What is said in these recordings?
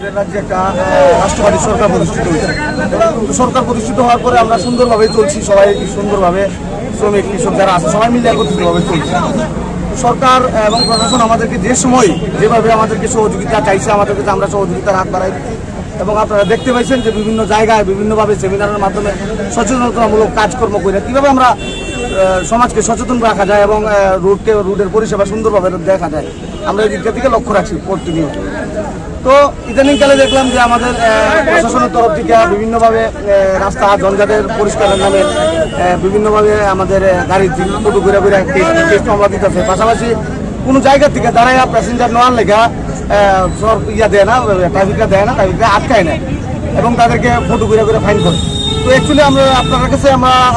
আমাদের রাজ্যে একটা রাষ্ট্রবাদী সরকার প্রতিষ্ঠিত হয়েছে। সরকার প্রতিষ্ঠিত হওয়ার পরে আমরা সুন্দরভাবে চলছি, সবাই সুন্দরভাবে শ্রমিক কৃষক যারা আছে সবাই মিলে একত্রিতভাবে চলছে। সরকার এবং প্রশাসন আমাদেরকে যে সময় যেভাবে আমাদেরকে সহযোগিতা চাইছে, আমাদের কাছে আমরা সহযোগিতার হাত বাড়াই দিচ্ছি। এবং আপনারা দেখতে পাইছেন যে বিভিন্ন জায়গায় বিভিন্নভাবে সেমিনারের মাধ্যমে সচেতনতামূলক কাজকর্ম করে কীভাবে আমরা সমাজকে সচেতন রাখা যায় এবং রুটের পরিষেবা সুন্দরভাবে দেখা যায়, আমরা এই দিকটা থেকে লক্ষ্য রাখছি প্রতিনিয়ত। তো ইদানিংকালে দেখলাম যে আমাদের প্রশাসনের তরফ থেকে বিভিন্নভাবে রাস্তা জঞ্জাটের পরিষ্কারের নামে বিভিন্নভাবে আমাদের গাড়ির ফটো ঘুরে ঘুরে টেস্ট মামলা দিতেছে। পাশাপাশি কোনো জায়গা থেকে দাঁড়ায় প্যাসেঞ্জার নেওয়ার লেখা দেয় না, ট্রাফিকরা দেয় না, ট্রাফিকরা আটকায় না এবং তাদেরকে ফটো ঘুরে ঘুরে ফাইন করে। তো অ্যাকচুয়ালি আমরা আপনার কাছে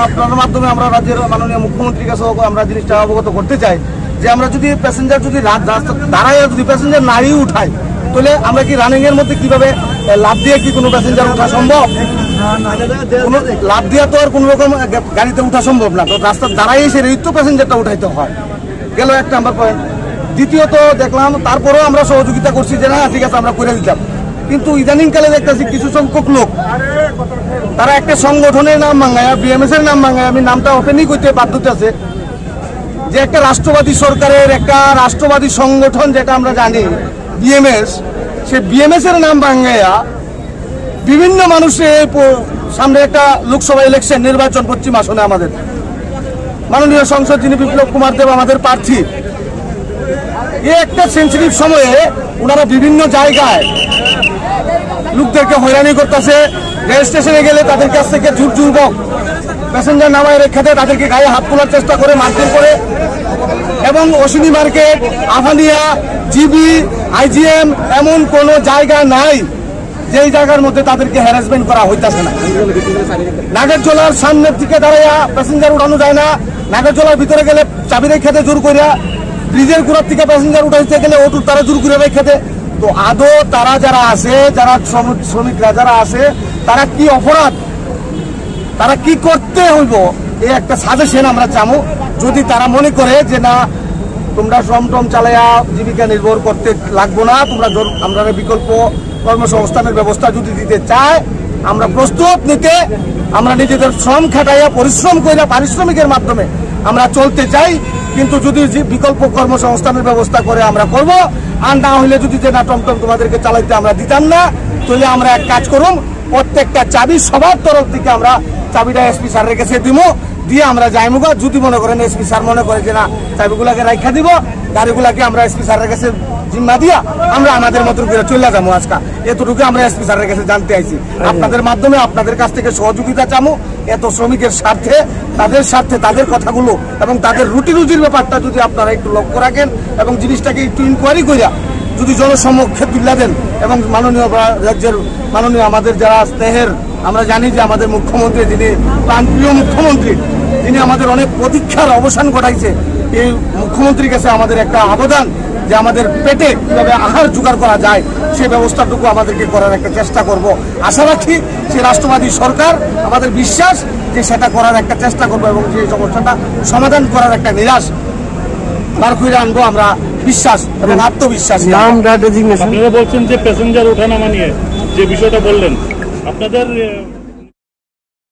আপনার মাধ্যমে আমরা রাজ্যের মাননীয় মুখ্যমন্ত্রীর কাছেও আমরা জিনিসটা অবগত করতে চাই যে আমরা যদি প্যাসেঞ্জার যদি রাস্তা দাঁড়ায় যদি প্যাসেঞ্জার নাই উঠাই, তাহলে আমরা কি রানিং এর মধ্যে কিভাবে লাভ দিয়ে কি কোনো প্যাসেঞ্জার ওঠা সম্ভব? কোনো লাভ দিয়ে তো আর কোনো রকম গাড়িতে ওঠা সম্ভব না। তো রাস্তা দাঁড়াই এসে তো প্যাসেঞ্জারটা উঠাইতে হয়, গেল এক নাম্বার পয়েন্ট। দ্বিতীয়ত দেখলাম তারপরেও আমরা সহযোগিতা করছি যে না ঠিক আছে আমরা করে দিতাম, কিন্তু ইদানিংকালে দেখতেছি কিছু সংখ্যক লোক তারা একটা সংগঠনের নাম ভাঙায়, বিএমএস এর নাম ভাঙায়, আমি নামটা ওপেনই করতে বাধ্য আছে, যে একটা রাষ্ট্রবাদী সরকারের একটা রাষ্ট্রবাদী সংগঠন যেটা আমরা জানি বিএমএস, সে বিএমএস এর নাম ভাঙাইয়া বিভিন্ন মানুষের সামনে একটা লোকসভা ইলেকশন নির্বাচন পশ্চিম আসনে আমাদের মাননীয় সংসদ যিনি বিপ্লব কুমার দেব আমাদের প্রার্থী, এই একটা সেন্সিটিভ সময়ে ওনারা বিভিন্ন জায়গায় লোকদেরকে হয়রানি করতেছে। রেল স্টেশনে গেলে তাদের কাছ থেকে জোরপূর্বক প্যাসেঞ্জার নামায় রেখে দেয়, তাদেরকে গায়ে হাত তোলার চেষ্টা করে, মারধর করে। এবং অশ্বিনী মার্কেট, আফানিয়া, জিবি, আইজিএম এমন কোনো জায়গা নাই যেই জায়গার মধ্যে তাদেরকে হ্যারাসমেন্ট করা হইতেছে না। নাগেরজোলার সামনের দিকে দাঁড়াইয়া প্যাসেঞ্জার উঠানো যায় না, নাগেরজোলার ভিতরে গেলে চাবি রেখে জোর করিয়া, ব্রিজের গোড়ার থেকে প্যাসেঞ্জার উঠাইতে গেলে ওটুর তারা জোর করে রেখে দেয়। তো আদৌ তারা যারা আছে, যারা শ্রমিকরা যারা আছে, তারা কি অপরাধ, তারা কি করতে হইব, এই একটা সাজেশন আমরা চামু। যদি তারা মনে করে যে না তোমরা শ্রমটম চালাইয়া জীবিকা নির্ভর করতে লাগবো না, তোমরা আমরা বিকল্প কর্মসংস্থানের ব্যবস্থা যদি দিতে চায়, আমরা প্রস্তুত নিতে, আমরা নিজেদের শ্রম খাটাইয়া পরিশ্রম করিয়া পারিশ্রমিকের মাধ্যমে আমরা চলতে চাই। কিন্তু যদি বিকল্প কর্মসংস্থানের ব্যবস্থা করে আমরা করব, আর না হলে যদি যে না টমটম তোমাদেরকে চালাইতে আমরা দিতাম না, তাহলে আমরা এক কাজ করুন, প্রত্যেকটা চাবি সবার তরফ থেকে আমরা চাবিটা এসপি স্যারের কাছে দিব, দিয়ে আমরা যাইমুগা। যদি মনে করেন এসপি স্যার মনে করে যে না চাবিগুলাকে রাখা দিব, গাড়িগুলাকে আমরা এসপি স্যারের কাছে জিম্মা দিয়া আমরা আমাদের মতো করে চলে যাবো। আজকে এতটুকু আমরা এসপি স্যারের কাছে জানতে আইছি, আপনাদের মাধ্যমে আপনাদের কাছ থেকে সহযোগিতা চামু। এত শ্রমিকের স্বার্থে, তাদের স্বার্থে, তাদের কথাগুলো এবং তাদের রুটি রুজির ব্যাপারটা যদি আপনারা একটু লক্ষ্য রাখেন এবং জিনিসটাকে একটু ইনকোয়ারি করিয়া যদি জনসম্মুখে তুলে দেন, এবং মাননীয় রাজ্যের মাননীয় আমাদের যারা স্নেহের, আমরা জানি যে আমাদের মুখ্যমন্ত্রী যিনি প্রাণপ্রিয় মুখ্যমন্ত্রী, যিনি আমাদের অনেক প্রতীক্ষার অবসান ঘটাইছে, এই মুখ্যমন্ত্রীর কাছে আমাদের একটা আবেদন যে আমাদের পেটে কিভাবে আহার জোগাড় করা যায় সেই ব্যবস্থাটুকু আমাদেরকে করার একটা চেষ্টা করব। আশা রাখি সে রাষ্ট্রবাদী সরকার, আমাদের বিশ্বাস যে সেটা করার একটা চেষ্টা করবো এবং সেই সমস্যাটা সমাধান করার একটা নিরাশ বার করে আনবো আমরা বিশ্বাস এবং আত্মবিশ্বাস। আপনারা বলছেন যে প্যাসেঞ্জার ওঠানামা নিয়ে যে বিষয়টা বললেন, আপনাদের